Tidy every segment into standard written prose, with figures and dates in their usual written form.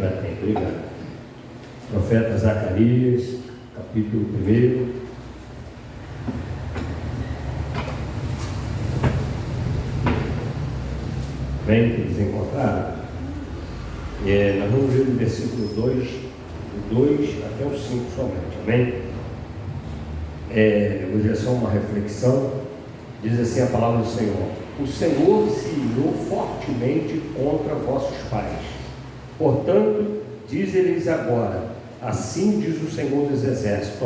Já tem, obrigado. Profeta Zacarias, capítulo 1. Bem, que eles encontraram. Nós vamos ver do versículo 2, do 2 até o 5 somente, amém? Hoje é só uma reflexão. Diz assim a palavra do Senhor: o Senhor se irou fortemente contra vossos pais. Portanto, diz-lhes agora: assim diz o Senhor dos Exércitos,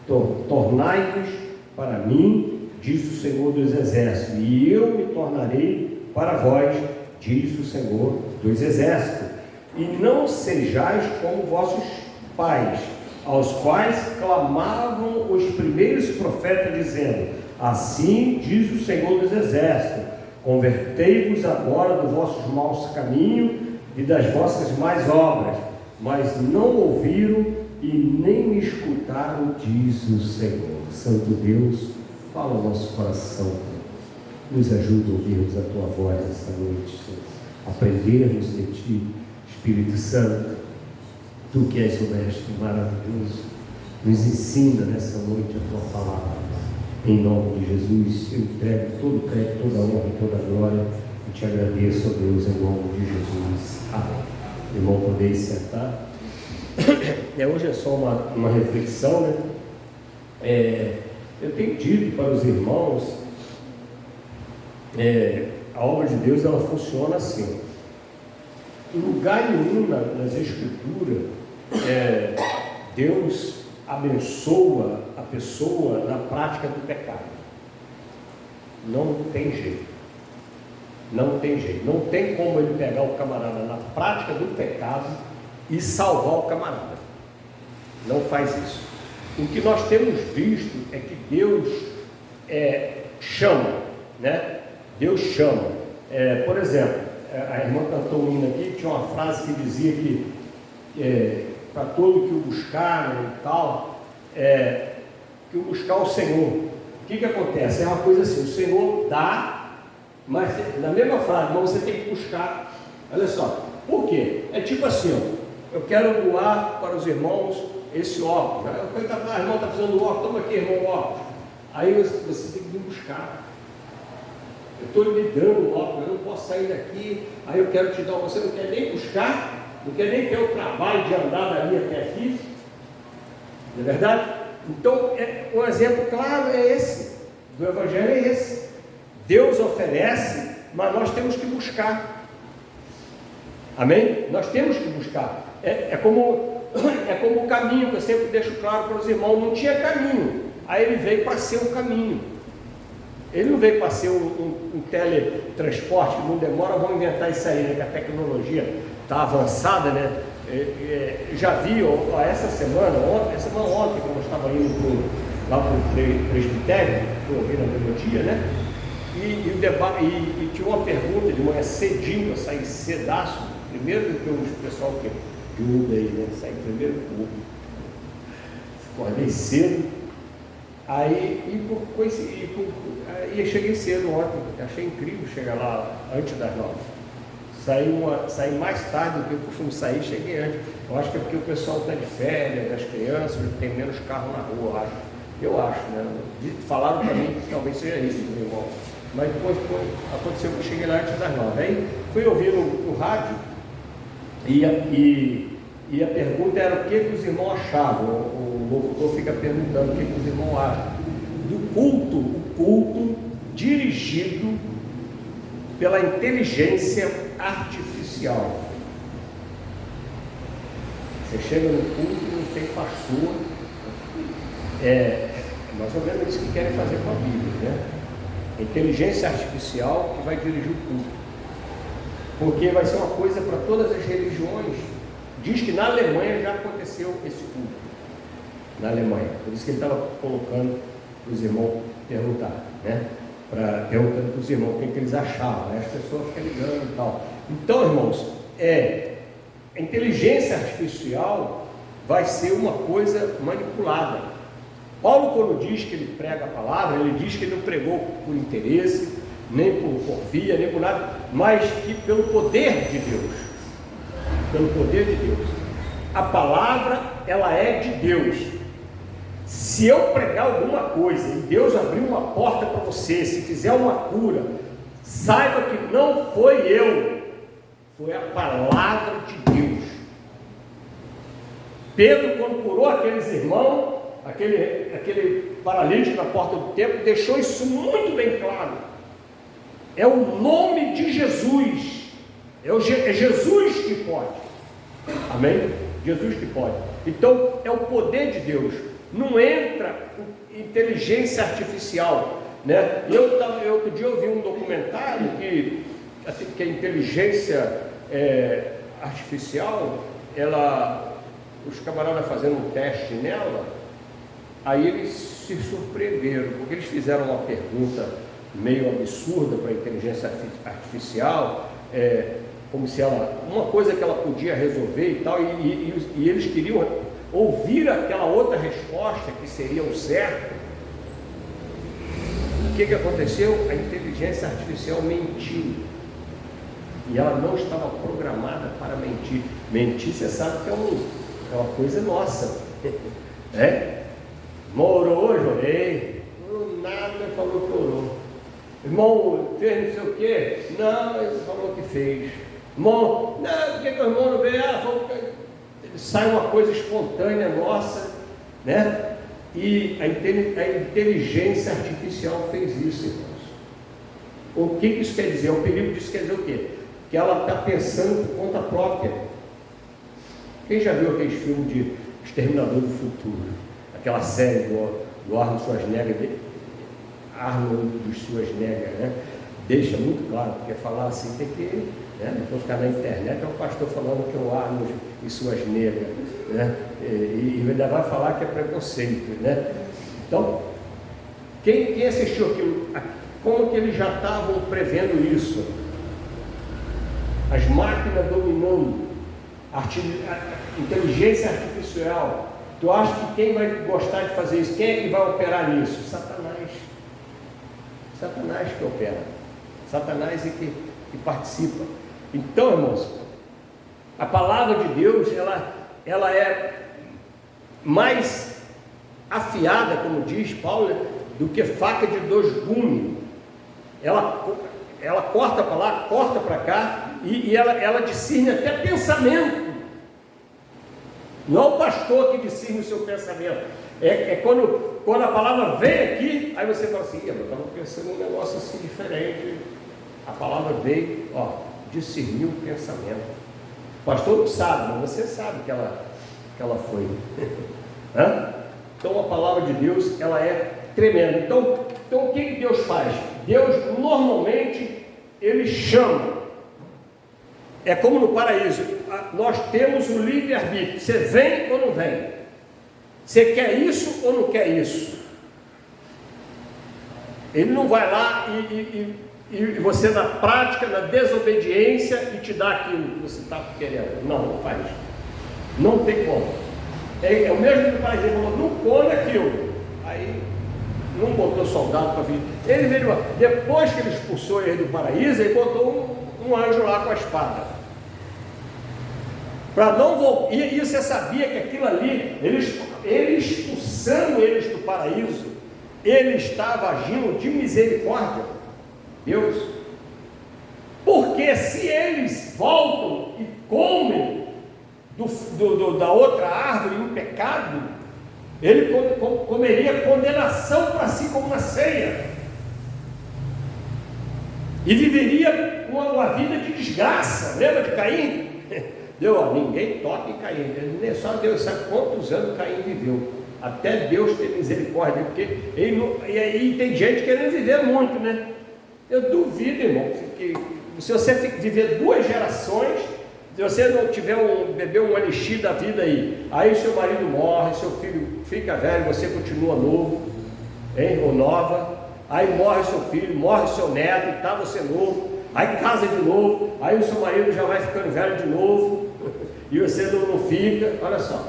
tornai-vos para mim, diz o Senhor dos Exércitos, e eu me tornarei para vós, diz o Senhor dos Exércitos, e não sejais como vossos pais, aos quais clamavam os primeiros profetas, dizendo: assim diz o Senhor dos Exércitos, convertei-vos agora do vosso maus caminhos e das vossas más obras, mas não ouviram e nem me escutaram, diz o Senhor. Santo Deus, fala ao nosso coração, nos ajuda a ouvirmos a tua voz essa noite, Senhor. Aprendermos de ti, Espírito Santo, tu que és honesto e maravilhoso, nos ensina nessa noite a tua palavra. Em nome de Jesus, eu entrego todo o crédito, toda a honra e toda a glória, e te agradeço, ó Deus, em nome de Jesus. Amém. Irmão, podeis sentar. Hoje é só uma reflexão, né? Eu tenho dito para os irmãos, a obra de Deus, ela funciona assim. Em lugar nenhum nas Escrituras, Deus abençoa a pessoa na prática do pecado. Não tem jeito. Não tem jeito. Não tem como ele pegar o camarada na prática do pecado e salvar o camarada. Não faz isso. O que nós temos visto é que Deus chama, né? Deus chama. Por exemplo, a irmã cantou um hino aqui, tinha uma frase que dizia que para todo que o buscar, né, e tal, que o buscar o Senhor. O que acontece? É uma coisa assim, o Senhor dá, mas na mesma frase, mas você tem que buscar. Olha só, por quê? É tipo assim, ó, eu quero doar para os irmãos esse óculos. A irmã está precisando do óculos, toma aqui, irmão, o óculos. Aí você tem que vir buscar. Eu estou lhe dando o óculos, eu não posso sair daqui, aí eu quero te dar, você não quer nem buscar, não quer nem ter o trabalho de andar dali até aqui, não é verdade? Então, um exemplo claro é esse, do Evangelho é esse. Deus oferece, mas nós temos que buscar. Amém? Nós temos que buscar. É como o caminho, que eu sempre deixo claro para os irmãos, não tinha caminho, aí ele veio para ser um caminho. Ele não veio para ser um teletransporte que não demora, vamos inventar isso aí, né? Que a tecnologia está avançada, né? Já vi essa semana, ontem, quando eu estava indo lá para o presbitério, fui ouvir na melodia, né? E tinha uma pergunta de manhã cedinho, eu saí cedaço, primeiro do que o pessoal que de Uber aí, né? Saí primeiro do Uber. Acordei cedo. Aí eu cheguei cedo ontem, achei incrível chegar lá antes das 9. Saí mais tarde do que eu costumo sair, cheguei antes. Eu acho que é porque o pessoal está de férias, das crianças, tem menos carro na rua, eu acho, né? Falaram para mim que talvez seja isso, meu irmão. Mas depois aconteceu que eu cheguei lá antes das 9. Aí fui ouvir no rádio e a pergunta era o que os irmãos achavam. O locutor fica perguntando o que os irmãos acham do culto, o culto dirigido pela inteligência artificial. Você chega no culto e não tem pastor. Mais ou menos isso que querem fazer com a Bíblia, né? A inteligência artificial que vai dirigir o culto, porque vai ser uma coisa para todas as religiões. Diz que na Alemanha já aconteceu esse culto, na Alemanha, por isso que ele estava colocando para os irmãos perguntar, né? Perguntando para os irmãos o que eles achavam, aí as pessoas ficam ligando e tal. Então, irmãos, a inteligência artificial vai ser uma coisa manipulada. Paulo, quando diz que ele prega a palavra, ele diz que ele não pregou por interesse, nem por porfia, nem por nada, mas que pelo poder de Deus. pelo poder de Deus. A palavra, ela é de Deus. Se eu pregar alguma coisa e Deus abrir uma porta para você, se fizer uma cura, saiba que não foi eu, foi a palavra de Deus. Pedro, quando curou aqueles irmãos, aquele paralítico na porta do templo, deixou isso muito bem claro. É o nome de Jesus, é Jesus que pode, amém? Jesus que pode. Então é o poder de Deus, não entra inteligência artificial, né? Outro dia eu vi um documentário que a inteligência artificial, os camaradas fazendo um teste nela, aí eles se surpreenderam, porque eles fizeram uma pergunta meio absurda para a inteligência artificial, como se uma coisa que ela podia resolver e tal, e eles queriam ouvir aquela outra resposta que seria o certo. O que aconteceu? A inteligência artificial mentiu, e ela não estava programada para mentir. Mentir, você sabe que é uma coisa nossa, Morou hoje, orei. Nada, falou que orou. Irmão, fez não sei o quê? Não, ele falou que fez. Irmão, não, por que o irmão não veio? Sai uma coisa espontânea nossa, né? E a inteligência artificial fez isso, irmãos. O que isso quer dizer? O perigo disso quer dizer o quê? Que ela está pensando por conta própria. Quem já viu aqueles filmes de Exterminador do Futuro? Aquela série do Arnold Schwarzenegger, né? Deixa muito claro, porque falar assim tem que, né? Depois ficar na internet, é o pastor falando que é o Arnold e Schwarzenegger, né? E ainda vai falar que é preconceito, né? Então, quem assistiu aquilo, como que eles já estavam prevendo isso? As máquinas dominando, a inteligência artificial. Tu acha que quem vai gostar de fazer isso? Quem é que vai operar nisso? Satanás. Satanás que opera. Satanás é que participa. Então, irmãos, a palavra de Deus, ela é mais afiada, como diz Paulo, do que faca de 2 gumes. Ela corta para lá, corta para cá, e ela discerne até pensamento. Não é o pastor que discerne o seu pensamento. Quando a palavra vem aqui, aí você fala assim: eu estava pensando um negócio assim diferente. A palavra veio, discerniu o pensamento. O pastor não sabe, mas você sabe que ela foi. Então a palavra de Deus, ela é tremenda. Então o que Deus faz? Deus normalmente ele chama. É como no paraíso, nós temos o livre-arbítrio. Você vem ou não vem? Você quer isso ou não quer isso? Ele não vai lá e você na prática, na desobediência, e te dá aquilo que você está querendo. Não faz. Não tem como. É o mesmo que o paraíso, ele falou: não come aquilo. Aí não botou soldado para vir. Ele veio, depois que ele expulsou ele do paraíso, ele botou um anjo lá com a espada, para não voltar. E você sabia que aquilo ali, ele expulsando eles do paraíso, ele estava agindo de misericórdia, Deus, porque se eles voltam e comem da outra árvore em pecado, ele comeria condenação para si como na ceia, e viveria uma vida de desgraça. Lembra de Caim? Ninguém toca em Caim, só Deus sabe quantos anos Caim viveu, até Deus ter misericórdia, porque e aí tem gente querendo viver muito, né? Eu duvido, irmão, que se você viver 2 gerações, se você não tiver beber um elixir da vida aí seu marido morre, seu filho fica velho, você continua novo, ou nova, aí morre seu filho, morre seu neto, e tá você novo, aí casa de novo, aí o seu marido já vai ficando velho de novo, e você não fica. Olha só,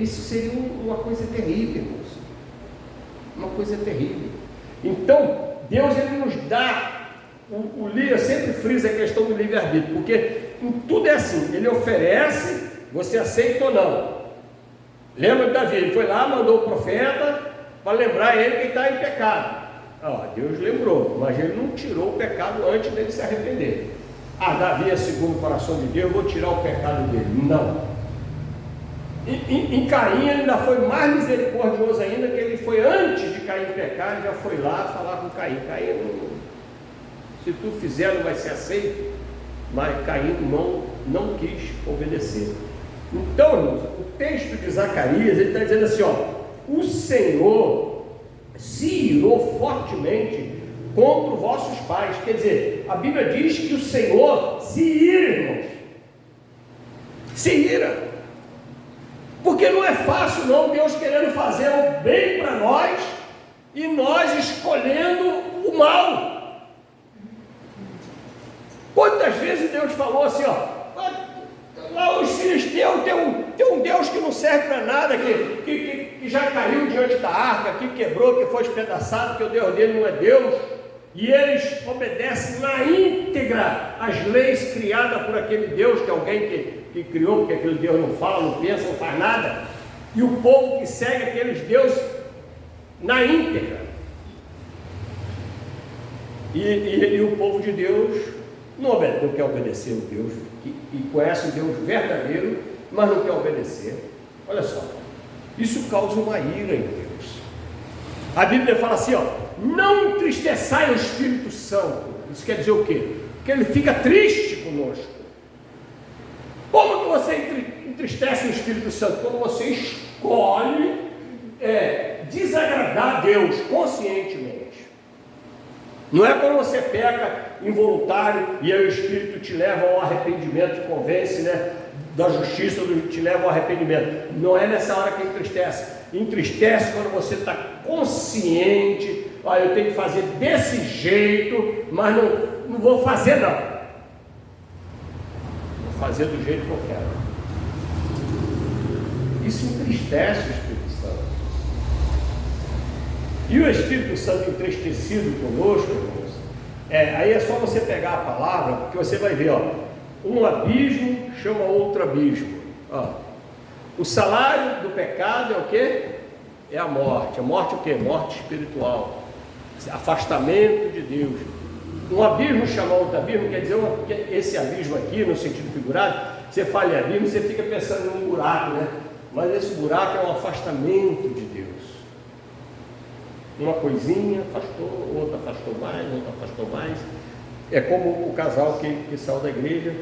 isso seria uma coisa terrível, irmãos, uma coisa terrível. Então Deus, ele nos dá o Lia sempre frisa a questão do livre-arbítrio, porque em tudo é assim, ele oferece, você aceita ou não. Lembra de Davi, ele foi lá, mandou o profeta para lembrar ele que está em pecado. Deus lembrou, mas ele não tirou o pecado antes dele se arrepender. Davi é segundo o coração de Deus, vou tirar o pecado dele. Não. Em Caim ele ainda foi mais misericordioso ainda, que ele foi antes de Caim pecar, ele já foi lá falar com Caim. Caim, se tu fizer não vai ser aceito, mas Caim não quis obedecer. Então, irmãos, o texto de Zacarias, ele está dizendo assim, o Senhor se irou fortemente contra os vossos pais. Quer dizer, a Bíblia diz que o Senhor se ira, irmãos. Se ira. Porque não é fácil não, Deus querendo fazer o bem para nós e nós escolhendo o mal. Quantas vezes Deus falou assim, lá os filisteus tem um Deus que não serve para nada, que já caiu diante da arca, que quebrou, que foi espedaçado, que o Deus dele não é Deus, e eles obedecem na íntegra as leis criadas por aquele Deus, que é alguém que criou, porque aquele Deus não fala, não pensa, não faz nada, e o povo que segue aqueles deuses na íntegra, e o povo de Deus não quer obedecer o Deus, e conhece o Deus verdadeiro, mas não quer obedecer. Olha só, isso causa uma ira em Deus. A Bíblia fala assim, não entristeçai o Espírito Santo. Isso quer dizer o quê? Que ele fica triste conosco. Como que você entristece o Espírito Santo? Quando você escolhe desagradar a Deus conscientemente. Não é quando você peca involuntário e aí o Espírito te leva ao arrependimento, te convence, da justiça, te leva ao arrependimento. Não é nessa hora que entristece. Entristece quando você está consciente, eu tenho que fazer desse jeito, mas não vou fazer não. Vou fazer do jeito que eu quero. Isso entristece o Espírito Santo. E o Espírito Santo entristecido conosco, irmãos, aí é só você pegar a palavra, porque você vai ver, um abismo chama outro abismo. O salário do pecado é o quê? É a morte. A morte é o quê? Morte espiritual. Afastamento de Deus. Um abismo chama outro abismo, quer dizer, esse abismo aqui, no sentido figurado, você fala em abismo, você fica pensando num buraco, Mas esse buraco é um afastamento de Deus. Uma coisinha afastou, outra afastou mais. É como o casal que saiu da igreja,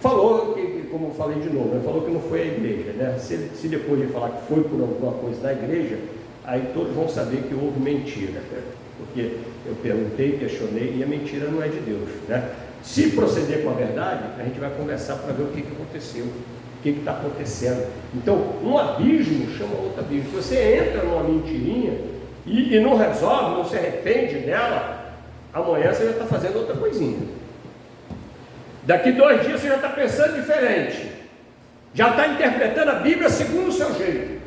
falou, como eu falei de novo, falou que não foi à igreja, Se depois de falar que foi por alguma coisa da igreja, aí todos vão saber que houve mentira, porque eu perguntei, questionei, e a mentira não é de Deus, Se proceder com a verdade, a gente vai conversar para ver o que aconteceu, o que está acontecendo. Então, um abismo chama outro abismo. Se você entra numa mentirinha e não resolve, não se arrepende dela, amanhã você já está fazendo outra coisinha. Daqui 2 dias você já está pensando diferente, já está interpretando a Bíblia segundo o seu jeito.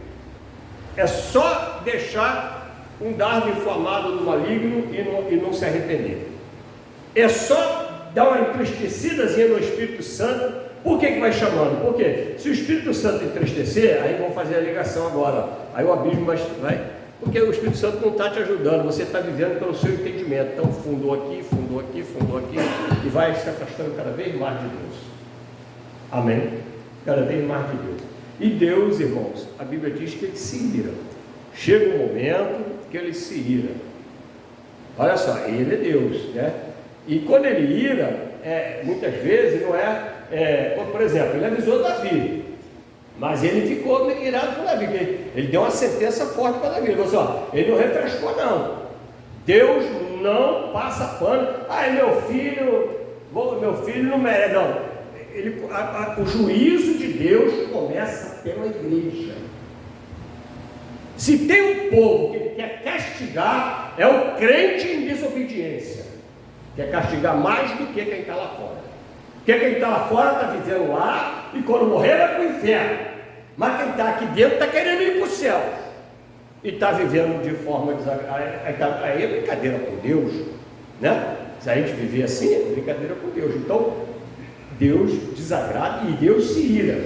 É só deixar um dardo inflamado do maligno e não se arrepender. É só dar uma entristecidazinha no Espírito Santo. Por que vai chamando? Porque se o Espírito Santo entristecer, aí vão fazer a ligação agora, aí o abismo vai, porque o Espírito Santo não está te ajudando, você está vivendo pelo seu entendimento. Então fundou aqui, e vai se afastando cada vez mais de Deus. Amém? Cada vez mais de Deus. E Deus, irmãos, a Bíblia diz que ele se ira. Chega um momento que ele se ira. Olha só, ele é Deus, E quando ele ira, muitas vezes não por exemplo, ele avisou Davi, mas ele ficou irado com Davi, ele deu uma sentença forte para Davi. Ele falou assim, ele não refrescou não. Deus não passa pano. Meu filho não merece. Não. O juízo de Deus começa pela igreja. Se tem um povo que ele quer castigar, é o crente em desobediência. Quer castigar mais do que quem está lá fora. Porque quem está lá fora está vivendo lá e quando morrer vai para o inferno. Mas quem está aqui dentro está querendo ir para o céu. E está vivendo de forma desagradável. Aí é brincadeira com Deus, Se a gente viver assim, é brincadeira com Deus. Então, Deus desagrada e Deus se ira.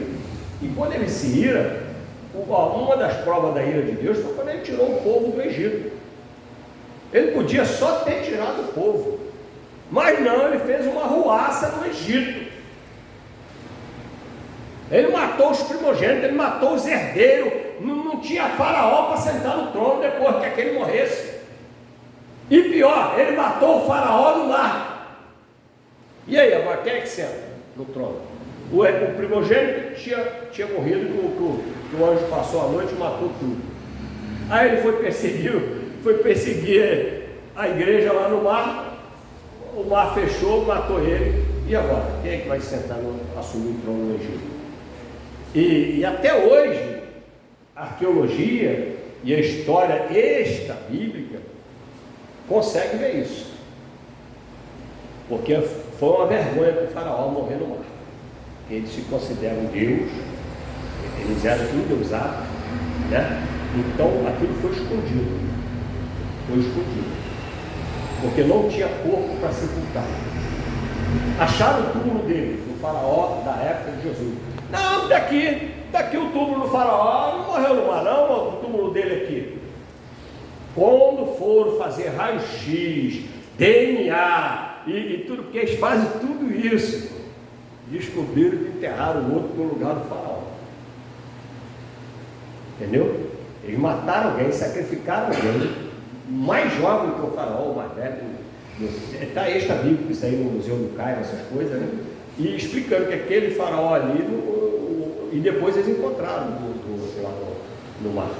E quando ele se ira, uma das provas da ira de Deus foi quando ele tirou o povo do Egito. Ele podia só ter tirado o povo, mas não, ele fez uma ruaça no Egito. Ele matou os primogênitos, ele matou os herdeiros. Não tinha faraó para sentar no trono depois que aquele morresse. E pior, ele matou o faraó no mar. E aí, agora quem é que senta no trono? O primogênito tinha morrido, que o anjo passou a noite e matou tudo. Aí ele foi perseguir a igreja lá no mar. O mar fechou, matou ele. E agora? Quem é que vai sentar assumir o trono no Egito? E até hoje, a arqueologia e a história extra-bíblica consegue ver isso. Porque foi uma vergonha para o faraó morrer no mar. Eles se consideram Deus, eles eram endeusados, né? Então aquilo foi escondido. Foi escondido. Porque não tinha corpo para sepultar. Acharam o túmulo dele, do faraó da época de Jesus. Não, daqui o túmulo do faraó, não morreu no mar não, o túmulo dele aqui. Quando foram fazer raio-x, DNA e tudo, porque eles fazem tudo isso, descobriram que enterraram o outro no lugar do faraó. Entendeu? Eles mataram alguém, sacrificaram alguém, mais jovem que o faraó, o mais velho. Está extra bíblico isso aí no Museu do Cairo, essas coisas, né? E explicando que aquele faraó ali, e depois eles encontraram lá no mar.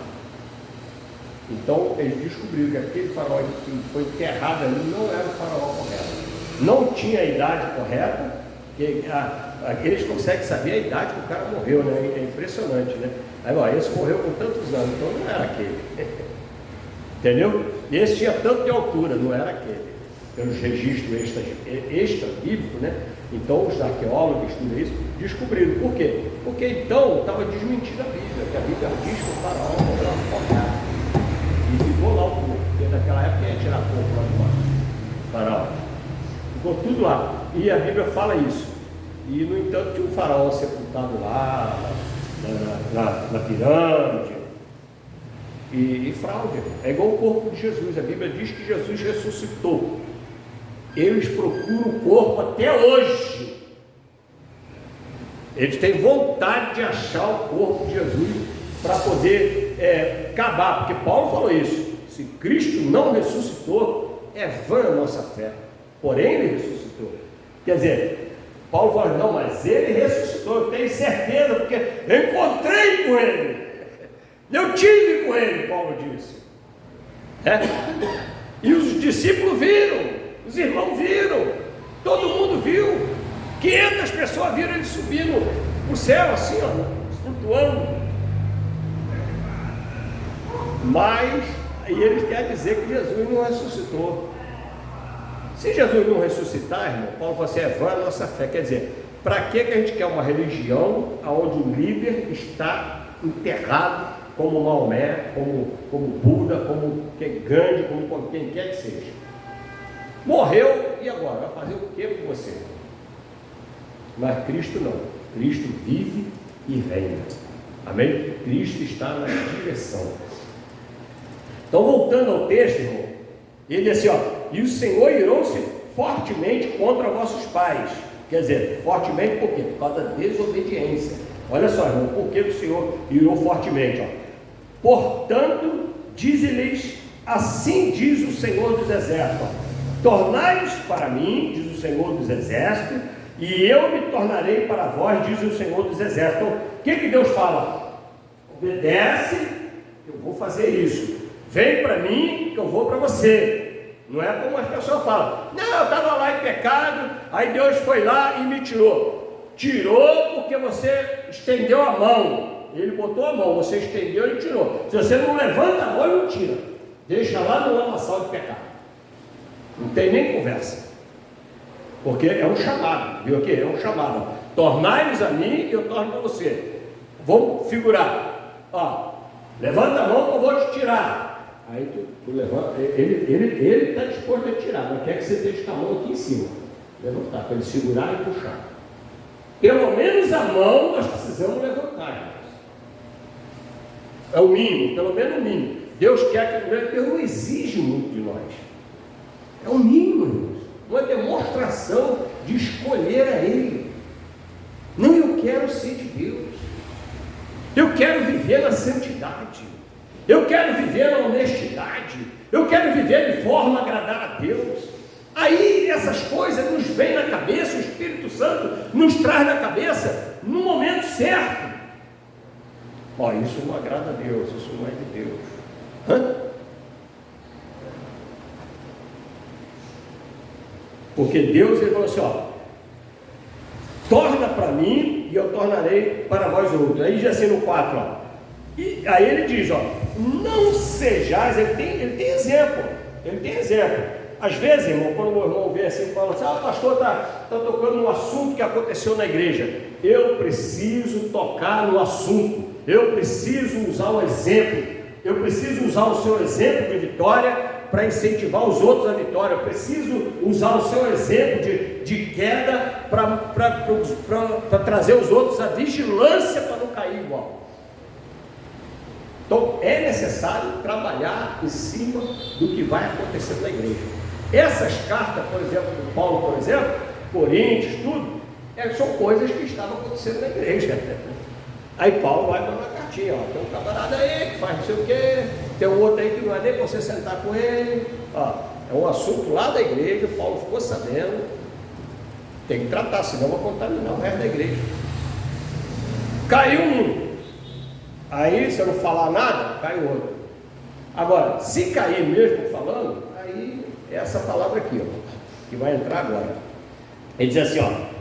Então eles descobriram que aquele faraó que foi enterrado ali não era o faraó correto. Não tinha a idade correta, eles conseguem saber a idade que o cara morreu, né? É impressionante, né? Aí, ó, esse morreu com tantos anos, então não era aquele. Entendeu? Esse tinha tanto de altura, não era aquele. Pelos registros extra-bíblicos, né? Então os arqueólogos que estudam isso descobriram. Por quê? Porque então estava desmentida a Bíblia, que a Bíblia diz que o faraó morreu afogado. E ficou lá o corpo, porque naquela época ia tirar corpo lá do mar. Faraó. Ficou tudo lá. E a Bíblia fala isso. E no entanto tinha um faraó sepultado lá, na pirâmide. E fraude. É igual o corpo de Jesus. A Bíblia diz que Jesus ressuscitou. Eles procuram o corpo até hoje. Eles têm vontade de achar o corpo de Jesus para poder acabar, porque Paulo falou isso: se Cristo não ressuscitou, é vã a nossa fé, porém ele ressuscitou. Quer dizer, Paulo fala, não, mas ele ressuscitou, eu tenho certeza, porque eu encontrei com ele, eu tive com ele, Paulo disse. E os discípulos viram, os irmãos viram, todo mundo viu, 500 pessoas viram ele subindo para o céu, assim, ó, flutuando. Mas, e eles querem dizer que Jesus não ressuscitou. Se Jesus não ressuscitar, irmão, Paulo fala assim, é vã a nossa fé. Quer dizer, para que a gente quer uma religião onde o líder está enterrado como Maomé, como Buda, como Gandhi, como quem quer que seja? Morreu, e agora? Vai fazer o que com você? Mas Cristo não. Cristo vive e reina. Amém? Cristo está na direção. Então, voltando ao texto, irmão, ele diz assim, ó, e o Senhor irou-se fortemente contra vossos pais. Quer dizer, fortemente por quê? Por causa da desobediência. Olha só, irmão, por que o Senhor irou fortemente? Ó? Portanto, dize-lhes, assim diz o Senhor dos Exércitos, tornai-vos para mim, diz o Senhor dos Exércitos, e eu me tornarei para vós, diz o Senhor dos Exércitos. Então, o que Deus fala? Obedece, eu vou fazer isso. Vem para mim, que eu vou para você. Não é como as pessoas falam, não, eu estava lá em pecado, aí Deus foi lá e me tirou. Tirou porque você estendeu a mão. Ele botou a mão, você estendeu e tirou. Se você não levanta a mão, ele não tira. Deixa lá no lamaçal de pecado. Não tem nem conversa. Porque é um chamado, viu aqui? É um chamado. Tornai-vos a mim e eu torno para você. Vamos figurar. Ó, levanta a mão que eu vou te tirar. Aí tu levanta, ele está disposto a tirar, mas quer que você esteja com a mão aqui em cima. Levantar, para ele segurar e puxar. Pelo menos a mão nós precisamos levantar, irmãos. É o mínimo, pelo menos o mínimo. Deus quer que Deus não exige muito de nós. É o mínimo, irmãos. Uma demonstração de escolher a Ele. Não, eu quero ser de Deus. Eu quero viver na santidade. Eu quero viver na honestidade. Eu quero viver de forma a agradar a Deus. Aí essas coisas nos vêm na cabeça, o Espírito Santo nos traz na cabeça no momento certo. Ó, isso não agrada a Deus, isso não é de Deus. Hã? Porque Deus, ele falou assim, ó, torna para mim e eu tornarei para vós outros. Aí diz assim no 4, ó, e aí ele diz, ó, não sejais, ele tem exemplo. Às vezes, irmão, quando o meu irmão vê assim, fala assim, o pastor está tocando no assunto que aconteceu na igreja. Eu preciso tocar no assunto, eu preciso usar o exemplo, eu preciso usar o seu exemplo de vitória para incentivar os outros à vitória, eu preciso usar o seu exemplo de queda para trazer os outros à vigilância para não cair igual. Então é necessário trabalhar em cima do que vai acontecer na igreja. Essas cartas, por exemplo, do Paulo, por exemplo, Coríntios, tudo, são coisas que estavam acontecendo na igreja. Aí Paulo vai mandar uma cartinha, ó, tem um camarada aí que faz não sei o quê, tem um outro aí que não é nem para você sentar com ele, ó, é um assunto lá da igreja, Paulo ficou sabendo, tem que tratar, senão vai contaminar o resto da igreja. Caiu um, aí se eu não falar nada, cai o outro. Agora, se cair mesmo falando, aí é essa palavra aqui, ó, que vai entrar agora. Ele diz assim, ó,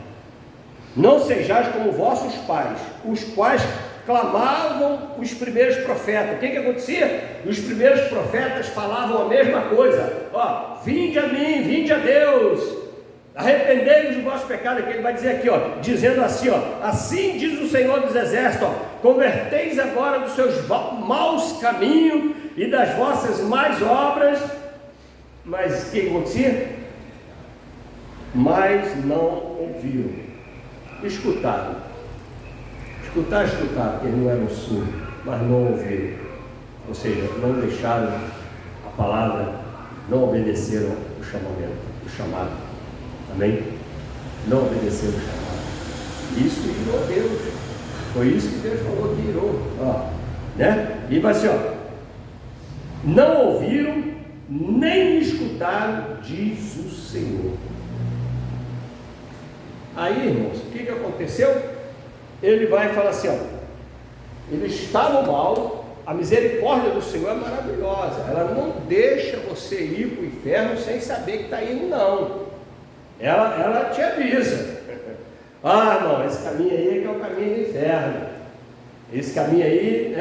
não sejais como vossos pais, os quais clamavam os primeiros profetas. O que acontecia? Os primeiros profetas falavam a mesma coisa, ó, vinde a mim, vinde a Deus, arrependei-vos do vosso pecado, que ele vai dizer aqui, ó, dizendo assim, ó, assim diz o Senhor dos Exércitos, ó, converteis agora dos seus maus caminhos e das vossas más obras. Mas o que acontecia? Mas não ouviram, escutaram, que eles não eram surdos, mas não ouviram, ou seja, não deixaram a palavra, não obedeceram o chamado, amém? Não obedeceram o chamado, isso irou a Deus, foi isso que Deus falou que irou, ó, né? E vai assim, ó, não ouviram, nem me escutaram, diz o Senhor. Aí, irmãos, o que aconteceu? Ele vai falar assim, ó, eles estavam mal, a misericórdia do Senhor é maravilhosa, ela não deixa você ir para o inferno sem saber que está indo, não. Ela te avisa. Ah, não, esse caminho aí é que é o caminho do inferno. Esse caminho aí,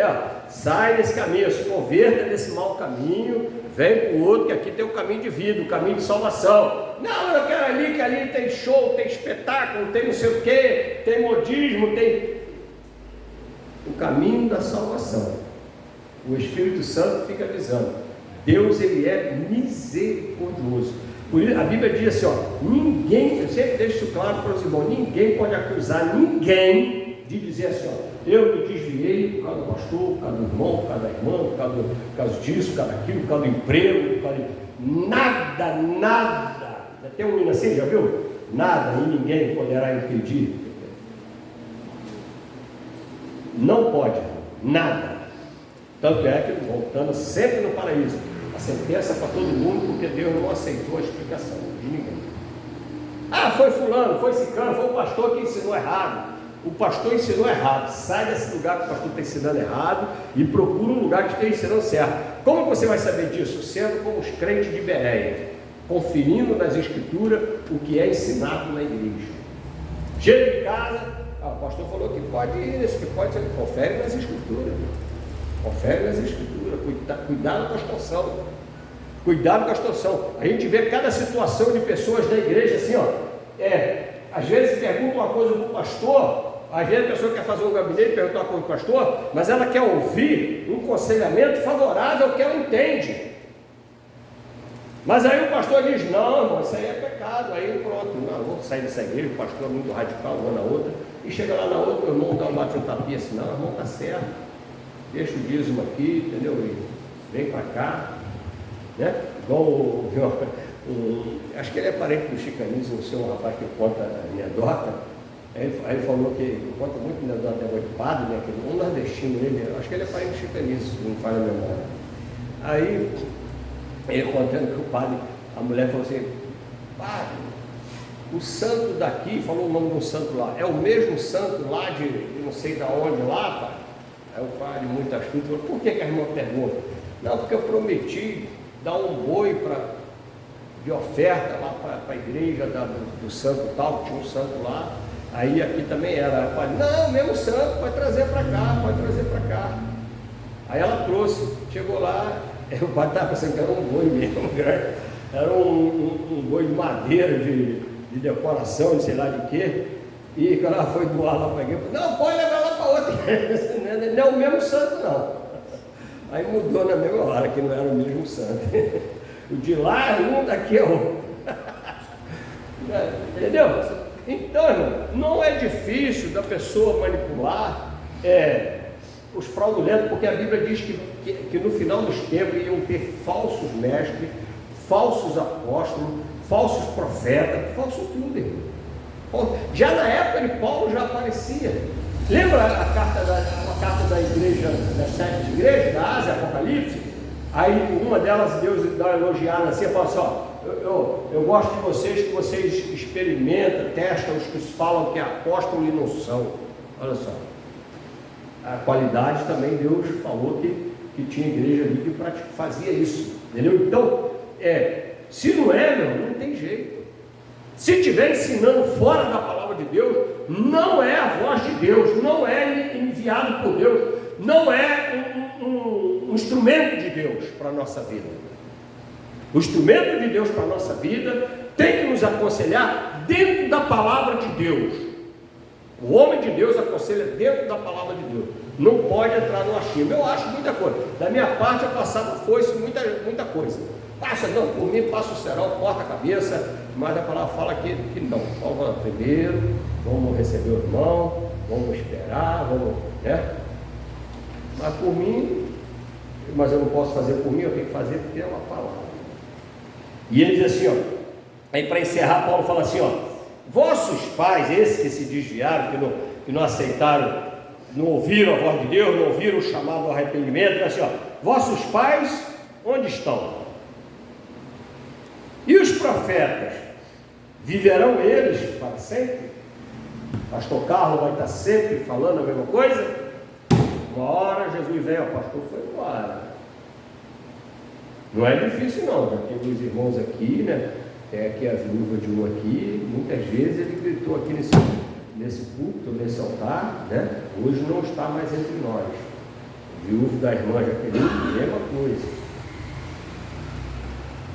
sai desse caminho, se converta desse mau caminho, vem para o outro, que aqui tem o caminho de vida, o caminho de salvação. Não, eu quero ali, que ali tem show, tem espetáculo, tem não sei o que, tem modismo, tem o caminho da salvação. O Espírito Santo fica avisando. Deus, ele é misericordioso. Por isso, a Bíblia diz assim, ó, ninguém, eu sempre deixo isso claro para os irmãos, ninguém pode acusar ninguém de dizer assim, ó, eu me desviei por causa do pastor, por causa do irmão, por causa da irmã, por causa disso, por causa daquilo, por causa do emprego, por causa de... Nada. Tem um hino assim, já viu? Nada e ninguém poderá impedir. Não pode, nada. Tanto é que, voltando sempre no paraíso, a sentença para todo mundo, porque Deus não aceitou a explicação de ninguém. Ah, foi fulano, foi ciclano, foi o pastor que ensinou errado. O pastor ensinou errado. Sai desse lugar que o pastor está ensinando errado e procura um lugar que esteja ensinando certo. Como você vai saber disso? Sendo como os crentes de Bereia, conferindo nas escrituras o que é ensinado na igreja. Chega em casa, o pastor falou que pode isso, que pode ser. Confere nas escrituras. Confere nas escrituras. Cuidado com a situação. Cuidado com a situação. A gente vê cada situação de pessoas da igreja assim, ó. Às vezes pergunta uma coisa para o pastor, Às vezes a pessoa quer fazer um gabinete e perguntar para o pastor, mas ela quer ouvir um aconselhamento favorável ao que ela entende. Mas aí o pastor diz, não, irmão, isso aí é pecado. Aí pronto, não, vou sair dessa igreja, o pastor é muito radical, uma na outra. E chega lá na outra, o irmão dá um bate um tapinha assim, não, o irmão está certo, deixa o dízimo aqui, entendeu? E vem para cá, né? Igual acho que ele é parente do Chicanismo, o seu rapaz que conta anedota. Aí ele falou que conta muito anedota de padre, né? Que um nordestino, acho que ele é parente do Chicanismo, se não falha a memória. Aí ele contando que o padre, a mulher falou assim, padre, o santo daqui, falou o nome de um santo lá, é o mesmo santo lá de não sei de onde lá, pai? Aí o padre, muito astuto, falou, por que a irmã pergunta? Não, porque eu prometi dar um boi de oferta lá para a igreja do santo tal, que tinha um santo lá, aí aqui também era. O padre, não, mesmo santo, pode trazer para cá, pode trazer para cá. Aí ela trouxe, chegou lá, o padre estava pensando que era um boi mesmo, era um boi de madeira, de decoração, de sei lá de quê, e quando ela foi doar lá para a igreja, não, pode levar lá para outra, não é o mesmo santo não. Aí mudou na mesma hora, que não era o mesmo santo. O de lá é um, daqui é outro. Entendeu? Então, irmão, não é difícil da pessoa manipular os fraudulentos, porque a Bíblia diz que no final dos tempos iam ter falsos mestres, falsos apóstolos, falsos profetas, falso tudo, irmão. Já na época de Paulo já aparecia. Lembra a carta da igreja, das 7 igrejas, da Ásia, Apocalipse? Aí uma delas, Deus dá uma elogiada assim, fala assim, ó, eu gosto de vocês, que vocês experimentam, testam os que falam que é apóstolo e não são. Olha só. A qualidade também Deus falou que tinha igreja ali que fazia isso. Entendeu? Então, se não é, meu, não tem jeito. Se estiver ensinando fora da palavra de Deus, não é a voz de Deus, não é enviado por Deus, não é um instrumento de Deus para a nossa vida. O instrumento de Deus para a nossa vida tem que nos aconselhar dentro da palavra de Deus. O homem de Deus aconselha dentro da palavra de Deus. Não pode entrar no achismo. Eu acho muita coisa. Da minha parte, a passada foi muita coisa. Passa, não, por mim passa o cerol, corta a cabeça, mas a palavra fala que não. Vamos primeiro, vamos receber o irmão, vamos esperar, vamos, né? Mas por mim, mas eu não posso fazer por mim, eu tenho que fazer porque é uma palavra. E ele diz assim, ó, aí para encerrar, Paulo fala assim, ó, vossos pais, esses que se desviaram, que não aceitaram, não ouviram a voz de Deus, não ouviram o chamado ao arrependimento, assim, ó, vossos pais, onde estão? E os profetas, viverão eles para sempre? Pastor Carlos vai estar sempre falando a mesma coisa? Uma hora Jesus veio, o pastor foi embora. Não é difícil não, já tem os irmãos aqui, né? Tem aqui a viúva de um aqui, muitas vezes ele gritou aqui nesse púlpito, nesse altar, né? Hoje não está mais entre nós. O viúvo da irmã Jaqueline, mesma coisa.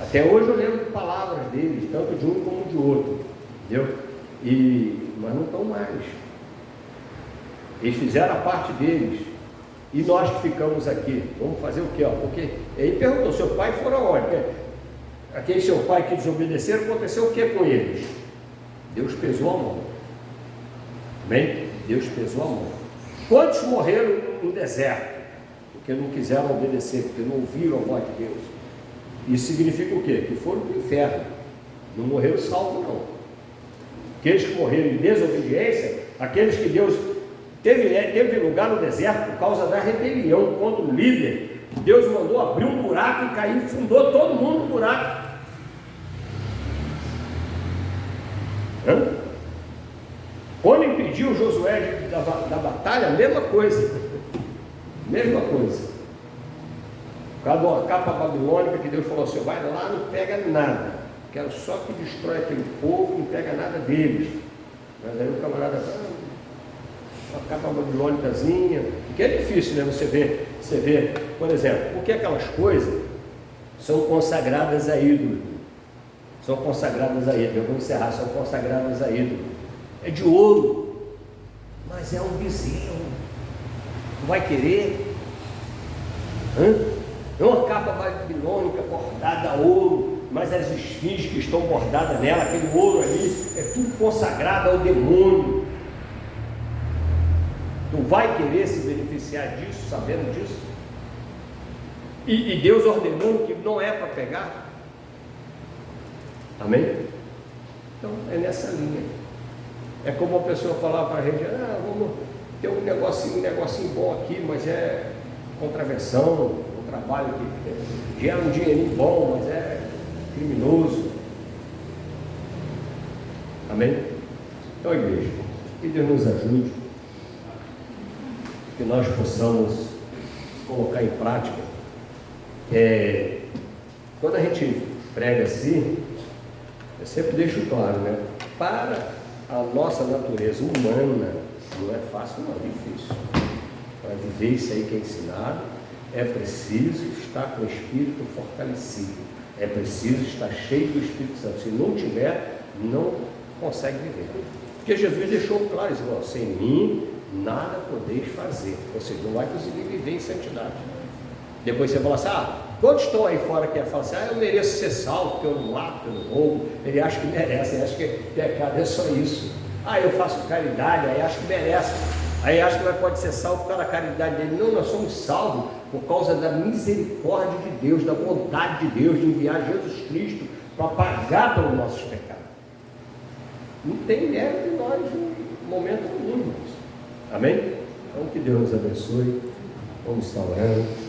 Até hoje eu lembro de palavras deles, tanto de um como de outro, entendeu? Mas não estão mais. Eles fizeram a parte deles. E nós que ficamos aqui, vamos fazer o quê? Porque ele perguntou, seu pai foram aonde? Aquele seu pai que desobedeceram, aconteceu o que com eles? Deus pesou a mão. Amém? Deus pesou a mão. Quantos morreram no deserto? Porque não quiseram obedecer, porque não ouviram a voz de Deus. Isso significa o quê? Que foram para o inferno. Não morreram salvos, não. Aqueles que morreram em desobediência, aqueles que Deus teve lugar no deserto por causa da rebelião contra o líder. Deus mandou abrir um buraco e caiu, fundou todo mundo no buraco. Quando impediu Josué da batalha, mesma coisa. Mesma coisa. Por causa de uma capa babilônica que Deus falou assim, vai lá, não pega nada. Quero só que destrói aquele povo, não pega nada deles. Mas aí o camarada uma capa babilônicazinha, que é difícil, né? Você vê, por exemplo, porque aquelas coisas são consagradas a ídolo. São consagradas a ídolo. Eu vou encerrar, são consagradas a ídolo. É de ouro. Mas é um bezerro. Tu vai querer? É uma capa babilônica bordada a ouro, mas as esfinges que estão bordadas nela, aquele ouro ali, é tudo consagrado ao demônio. Tu vai querer se beneficiar disso, sabendo disso? E Deus ordenando que não é para pegar? Amém? Então é nessa linha. É como a pessoa falar para a gente: vamos ter um negocinho bom aqui, mas é contravenção, um trabalho que gera um dinheirinho bom, mas é criminoso. Amém? Então, igreja, que Deus nos ajude, que nós possamos colocar em prática. Quando a gente prega assim, eu sempre deixo claro, né? Para a nossa natureza humana, não é fácil, não, é difícil. Para viver isso aí que é ensinado, é preciso estar com o Espírito fortalecido, é preciso estar cheio do Espírito Santo. Se não tiver, não consegue viver. Porque Jesus deixou claro isso: sem mim nada podeis fazer. Ou seja, não vai conseguir viver em santidade. Depois você fala assim: quantos estão aí fora que falam assim: eu mereço ser salvo, porque eu não mato, eu não roubo. Ele acha que merece, ele acha que pecado é só isso. Eu faço caridade, aí acha que merece. Aí acha que pode ser salvo por causa da caridade dele. Não, nós somos salvos por causa da misericórdia de Deus, da bondade de Deus de enviar Jesus Cristo para pagar pelos nossos pecados. Não tem mérito em nós em momento nenhum. Amém? Então que Deus nos abençoe. Vamos estar orando.